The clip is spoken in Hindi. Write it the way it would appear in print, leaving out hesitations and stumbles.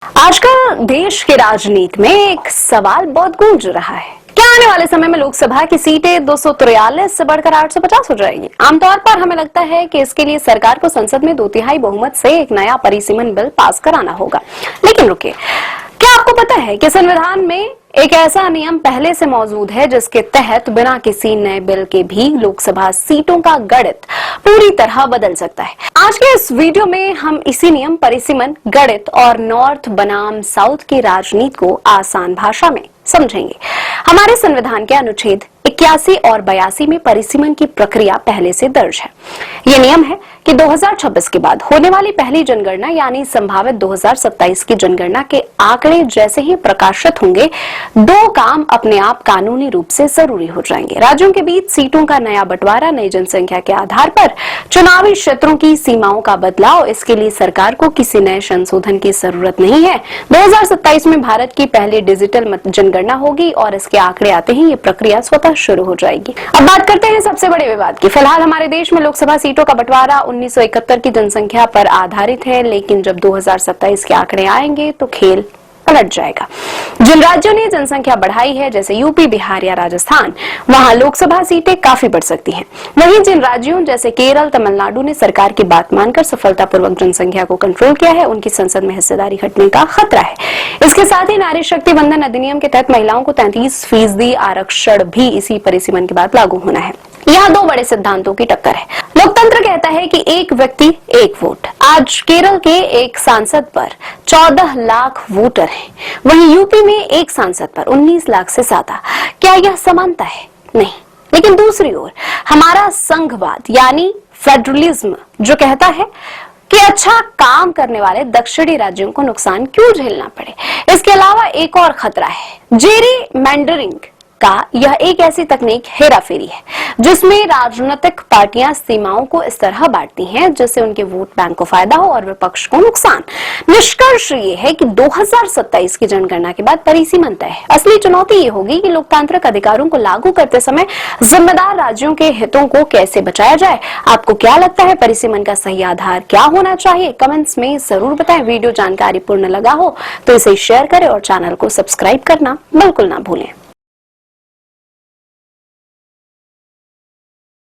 आजकल देश के राजनीति में एक सवाल बहुत गूंज रहा है। क्या आने वाले समय में लोकसभा की सीटें 243 से बढ़कर 850 हो जाएगी? आमतौर पर हमें लगता है कि इसके लिए सरकार को संसद में 2/3 बहुमत से एक नया परिसीमन बिल पास कराना होगा। लेकिन रुकिए, क्या आपको पता है कि संविधान में एक ऐसा नियम पहले से मौजूद है जिसके तहत बिना किसी नए बिल के भी लोकसभा सीटों का गणित पूरी तरह बदल सकता है। आज के इस वीडियो में हम इसी नियम, परिसीमन, गणित और नॉर्थ बनाम साउथ की राजनीति को आसान भाषा में समझेंगे। हमारे संविधान के अनुच्छेद 81 और 82 में परिसीमन की प्रक्रिया पहले से दर्ज है। यह नियम है कि 2026 के बाद होने वाली पहली जनगणना यानी संभावित 2027 की जनगणना के आंकड़े जैसे ही प्रकाशित होंगे, दो काम अपने आप कानूनी रूप से जरूरी हो जाएंगे। राज्यों के बीच सीटों का नया बंटवारा नई जनसंख्या के आधार पर, चुनावी क्षेत्रों की सीमाओं का बदलाव, इसके लिए सरकार को किसी नए संशोधन की जरूरत नहीं है। 2027 में भारत की पहली डिजिटल जनगणना होगी और इसके आंकड़े आते ही ये प्रक्रिया स्वतः शुरू हो जाएगी। अब बात करते हैं सबसे बड़े विवाद की। फिलहाल हमारे देश में लोकसभा सीटों का बंटवारा 1971 की जनसंख्या पर आधारित है, लेकिन जब 2027 के आंकड़े आएंगे तो खेल पलट जाएगा। जिन राज्यों ने जनसंख्या बढ़ाई है, जैसे यूपी, बिहार या राजस्थान, वहां लोकसभा सीटें काफी बढ़ सकती हैं। वहीं जिन राज्यों जैसे केरल, तमिलनाडु ने सरकार की बात मानकर सफलतापूर्वक जनसंख्या को कंट्रोल किया है, उनकी संसद में हिस्सेदारी घटने का खतरा है। इसके साथ ही नारी शक्ति वंदन अधिनियम के तहत महिलाओं को 33% आरक्षण भी इसी परिसीमन के बाद लागू होना है। यहाँ दो बड़े सिद्धांतों की टक्कर है। लोकतंत्र कहता है कि एक व्यक्ति एक वोट। आज केरल के एक सांसद पर 14 लाख वोटर हैं, वहीं यूपी में एक सांसद पर 19 लाख से ज्यादा। क्या यह समानता है? नहीं। लेकिन दूसरी ओर हमारा संघवाद यानी फेडरलिज्म जो कहता है कि अच्छा काम करने वाले दक्षिणी राज्यों को नुकसान क्यों झेलना पड़े। इसके अलावा एक और खतरा है, जेरीमैंडरिंग का। यह एक ऐसी तकनीक, हेराफेरी है, जिसमें राजनीतिक पार्टियां सीमाओं को इस तरह बांटती हैं जिससे उनके वोट बैंक को फायदा हो और विपक्ष को नुकसान। निष्कर्ष ये है कि 2027 की जनगणना के बाद परिसीमन तय है। असली चुनौती ये होगी कि लोकतांत्रिक अधिकारों को लागू करते समय जिम्मेदार राज्यों के हितों को कैसे बचाया जाए। आपको क्या लगता है, परिसीमन का सही आधार क्या होना चाहिए? कमेंट्स में जरूर बताएं। वीडियो जानकारीपूर्ण लगा हो तो इसे शेयर करें और चैनल को सब्सक्राइब करना बिल्कुल ना भूलें।